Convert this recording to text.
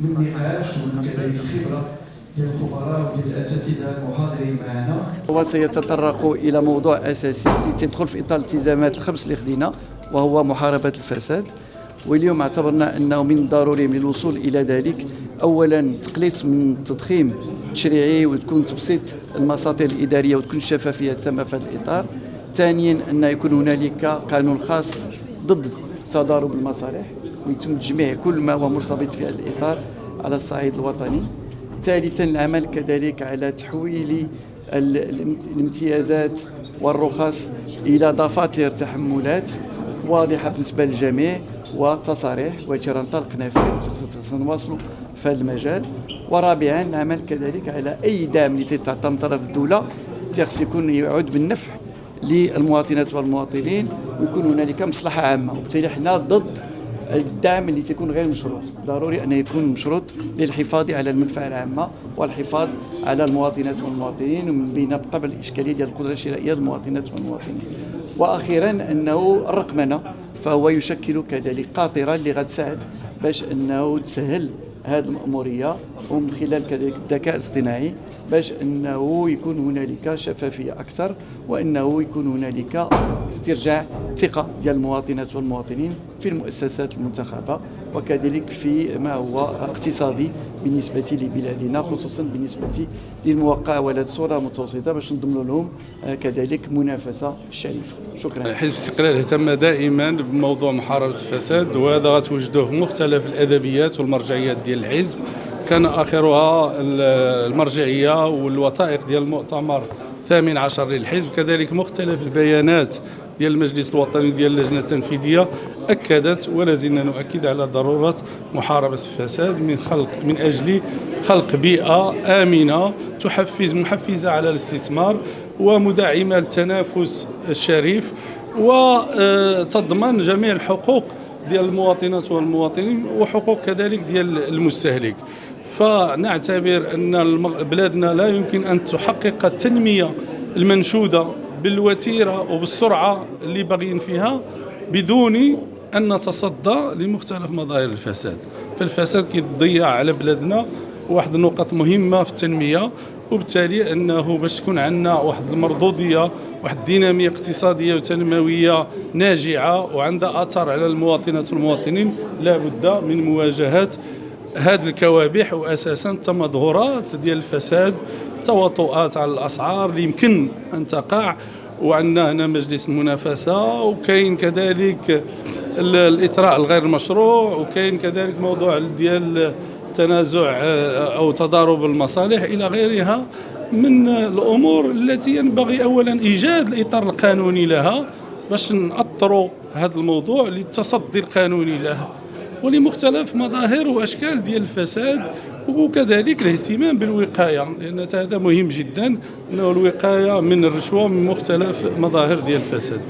من نقاش ومن كذلك خبره ديال الخبراء وديال الاساتذه المحاضرين معنا. وسيتطرق الى موضوع اساسي تدخل في اطار الالتزامات الخمس اللي خدينا، وهو محاربه الفساد. واليوم اعتبرنا انه من الضروري من الوصول الى ذلك، اولا تقليص من التضخيم التشريعي وتكون تبسيط المساطير الاداريه وتكون الشفافيه تامه في هذا الاطار. ثانيا ان يكون هنالك قانون خاص ضد تضارب المصالح ويتم تجميع كل ما هو مرتبط في هذا الاطار على الصعيد الوطني. ثالثا العمل كذلك على تحويل الامتيازات والرخص الى دفاتر تحملات واضحه بالنسبه للجميع وتصاريح، وترى انطلقنا فيه سنواصلوا في هذا المجال. ورابعا العمل كذلك على اي دعم اللي تتعطى من طرف الدوله خص يكون يعود بالنفع للمواطنات والمواطنين ويكون هنالك مصلحه عامه. وبالتالي حنا ضد الدعم اللي تكون غير مشروط، ضروري أن يكون مشروط للحفاظ على المنفعة العامة والحفاظ على المواطنات والمواطنين، ومن بين بالطبع الإشكالية ديال القدرة الشرائية للمواطنات والمواطنين. وأخيرا أنه الرقمنة فهو يشكل كذلك قاطرة اللي غتساعد باش أنه تسهل هذه المأمورية، ومن خلال كذلك الذكاء الاصطناعي باش أنه يكون هنالك شفافية أكثر، وأنه يكون هنالك استرجاع ثقة ديال المواطنات والمواطنين في المؤسسات المنتخبة، وكذلك في ما هو اقتصادي بالنسبة لبلادنا، خصوصا بالنسبة للمقاولات الصغرى المتوسطة باش نضمن لهم كذلك منافسة شريفة. شكرا. حزب الاستقلال اهتم دائما بموضوع محاربة الفساد، وهذا غتوجدوه في مختلف الأدبيات والمرجعيات ديال الحزب. كان آخرها المرجعية والوثائق ديال المؤتمر 18 للحزب، كذلك مختلف البيانات ديال المجلس الوطني ديال اللجنة التنفيذية أكدت ولا زلنا نؤكد على ضرورة محاربة الفساد من أجل خلق بيئة آمنة محفزة على الاستثمار ومدعمة للتنافس الشريف، وتضمن جميع الحقوق ديال المواطنات والمواطنين وحقوق كذلك ديال المستهلك. فنعتبر أن بلادنا لا يمكن أن تحقق التنمية المنشودة بالوتيرة وبالسرعة اللي باغيين فيها بدون أن نتصدى لمختلف مظاهر الفساد. فالفساد كيضيع على بلادنا واحد النقط مهمة في التنمية، وبالتالي أنه باش تكون عندنا واحد المردودية، واحد الدينامية اقتصادية وتنموية ناجعة وعندها أثر على المواطنات والمواطنين، لا بد من مواجهة هذه الكوابح، وأساسا التمظهرات ديال الفساد، تواطؤات على الأسعار اللي يمكن أن تقع. وعندنا هنا مجلس المنافسة، وكاين كذلك الإطراء الغير مشروع، وكاين كذلك موضوع ديال تنازع أو تضارب المصالح إلى غيرها من الأمور التي ينبغي أولا إيجاد الإطار القانوني لها باش نأطروا هذا الموضوع للتصدي القانوني له ولمختلف مظاهر وأشكال ديال الفساد، وكذلك الاهتمام بالوقاية، لأن هذا مهم جدا، أنه الوقاية من الرشوة ومن مختلف مظاهر ديال الفساد.